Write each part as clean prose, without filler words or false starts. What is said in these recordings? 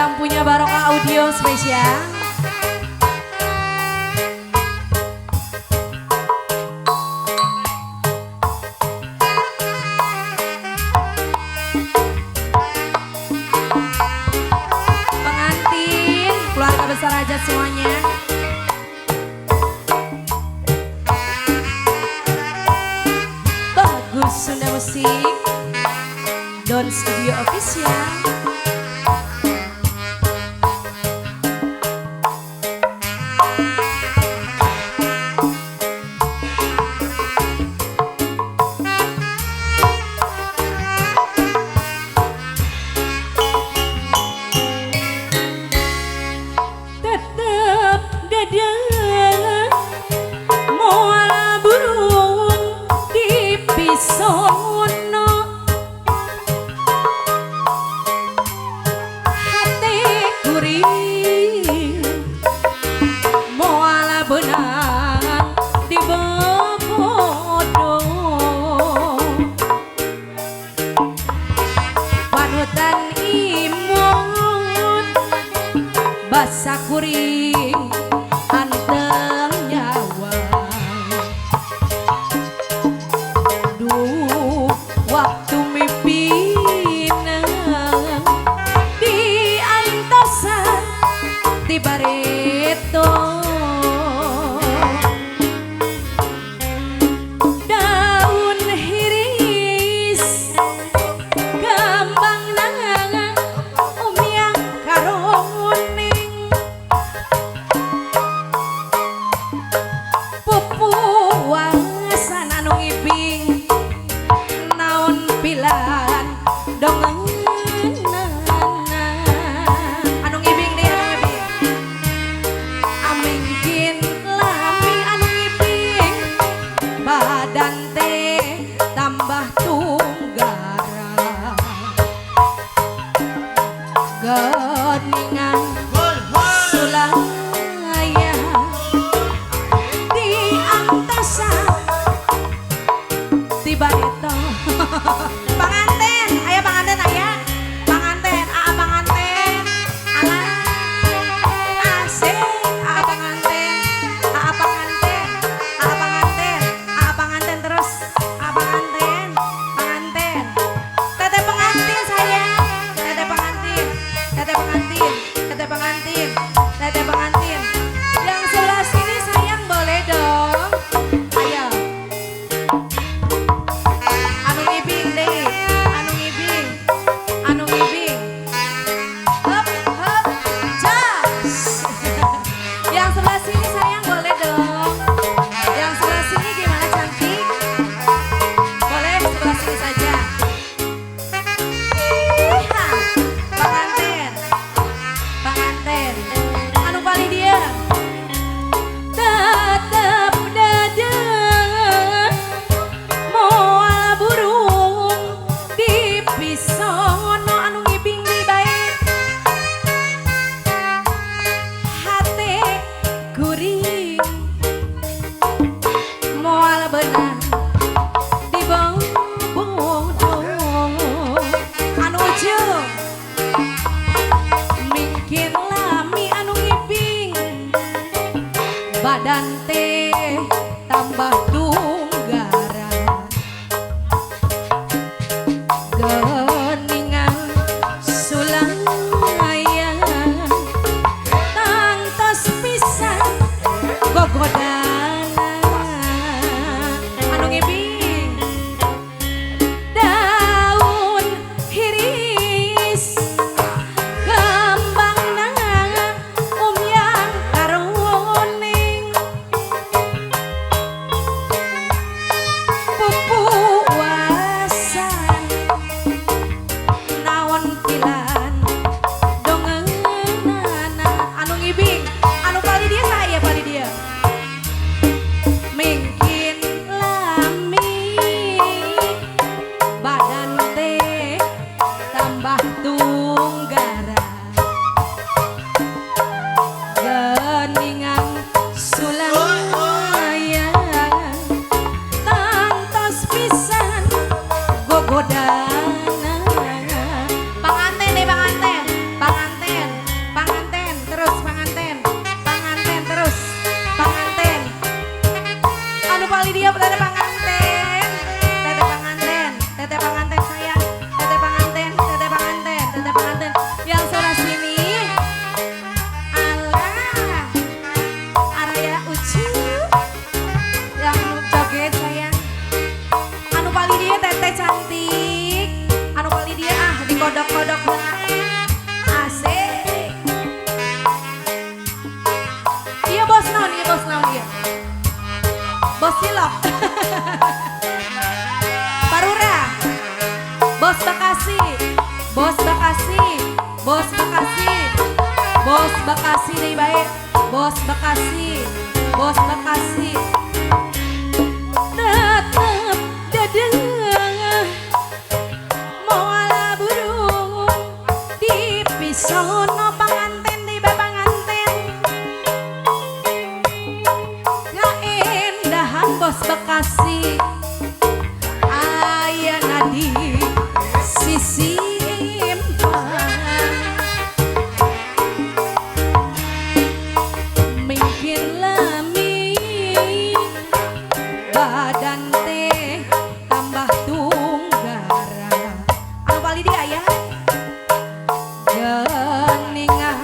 yang punya Barokah Audio spesial. Pengantin, keluarga besar aja semuanya. Bagus Sunda Musik, Don Studio Official. Basa kuring anteng nyawa, duh waktu mimpinya di antosan di bareto, daun hiris kembang nanga umyang karone, pupuasan anu ngibing naon pilan dongenana anu ngibing deh anu ngibing amingkin lami anu ngibing badan teh tambah tunggara geningan sulaya di antasan tiba itu panganten aya panganten aya panganten aa panganten ala asik aa panganten aa panganten aa panganten aa panganten terus aa panganten panganten teteh pengantin sayang teteh pengantin teteh pengantin teteh pengantin teteh pengantin yang sebelah sini sayang boleh dong ayo anu ngibing deh anu ngibing hop hop jas yang sebelah sini sayang boleh dong yang sebelah sini gimana cantik boleh sebelah sini saja. Iha, pengantin anu paling dia tetep dadah moal burung di pisono anu ngibing di bae hate kuring moal beunang di bodong anu ujung mungkin lami anu ngibing badan teh tambah tunggara geningan sulaya tangtos pisan gogodana anu ngibing daun hiris kembang nanga umyang karoning pupuasan naon pilan dongenana anu ngibing anu pali dia saya pali dia mungkin lami badan teh tambah tunggara geningan sulaya tantos pisan gogodana panganten deh panganten kodok-kodok asik. Iya bos naon iya. Bos cilok. Parura. Bos Bekasi. Bos Bekasi. Bos Bekasi. Bos Bekasi deui bae. Bos Bekasi. Bos Bekasi. Tetep dadeng moal burung dipisono panganten di bapanganten. Kaendahan Bos Bekasi ayana di sisi empang. Mungkin lami badan teh tambah tunggara. Anu bali dia ya geningan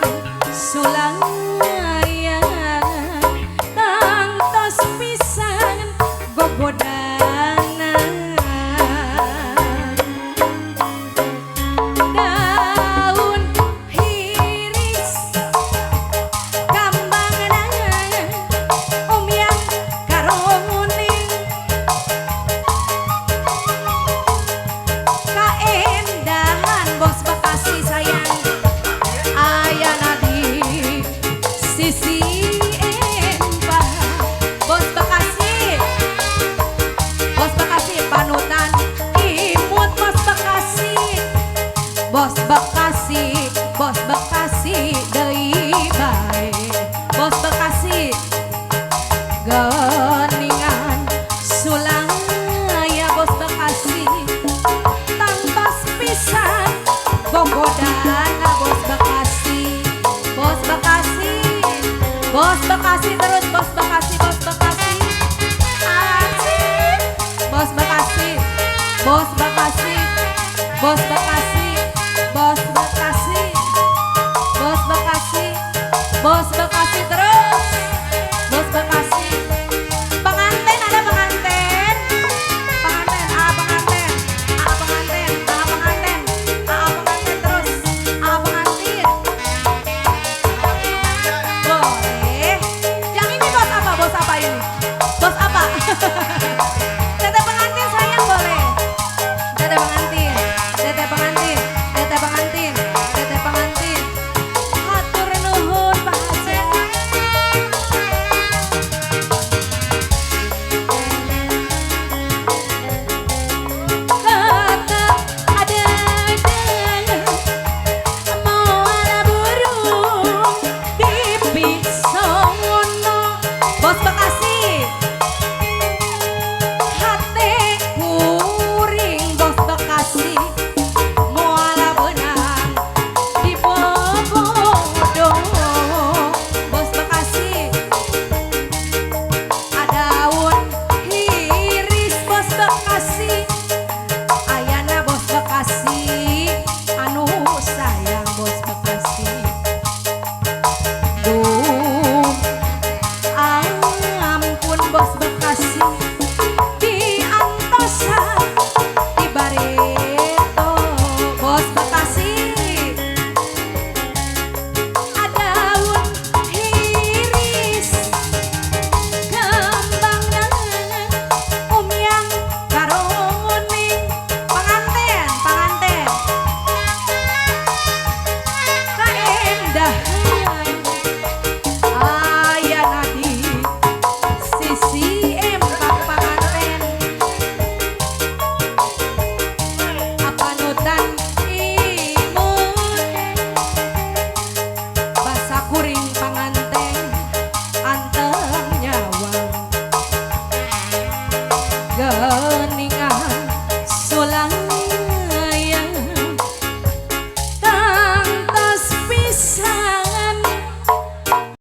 sulang aya tangtos pisan gogodanan. Daun hiris kambangna umyang karomuning. Kaendahan Bos Bekasi sayang ayana di sisi empang. Bos Bekasi panutan imut Bos Bekasi. Bos Bekasi deui bae. Bos Bekasi geningan sulang aya. Bos Bekasi tangtos pisan gogodana. Bos Bekasi. Bos Bekasi. Bos Bekasi terus Bos Bekasi. Bos Bekasi asik. Bos Bekasi. Bos Bekasi. Bos Bekasi. Bos Bekasi. Bos Bekasi. Bos Bekasi terus. Bos Bekasi. Pengantin ada pengantin. Pengantin, pengantin. Pengantin, pengantin. Pengantin terus. Pengantin. Boleh. Yang ini bos apa? Bos apa ini? Bos apa? Teteh pengantin sayang boleh. Teteh pengantin. Teteh pengantin. Teteh pengantin. Teteh pengantin. Hatur nuhun Pak Haji. Tetep ada moal burung dipisono. Bos Bekasi hate kuring. Bos Bekasi moal benang dibobodo. Bos Bekasi adaun hiris. Bos Bekasi ayana Bos Bekasi anu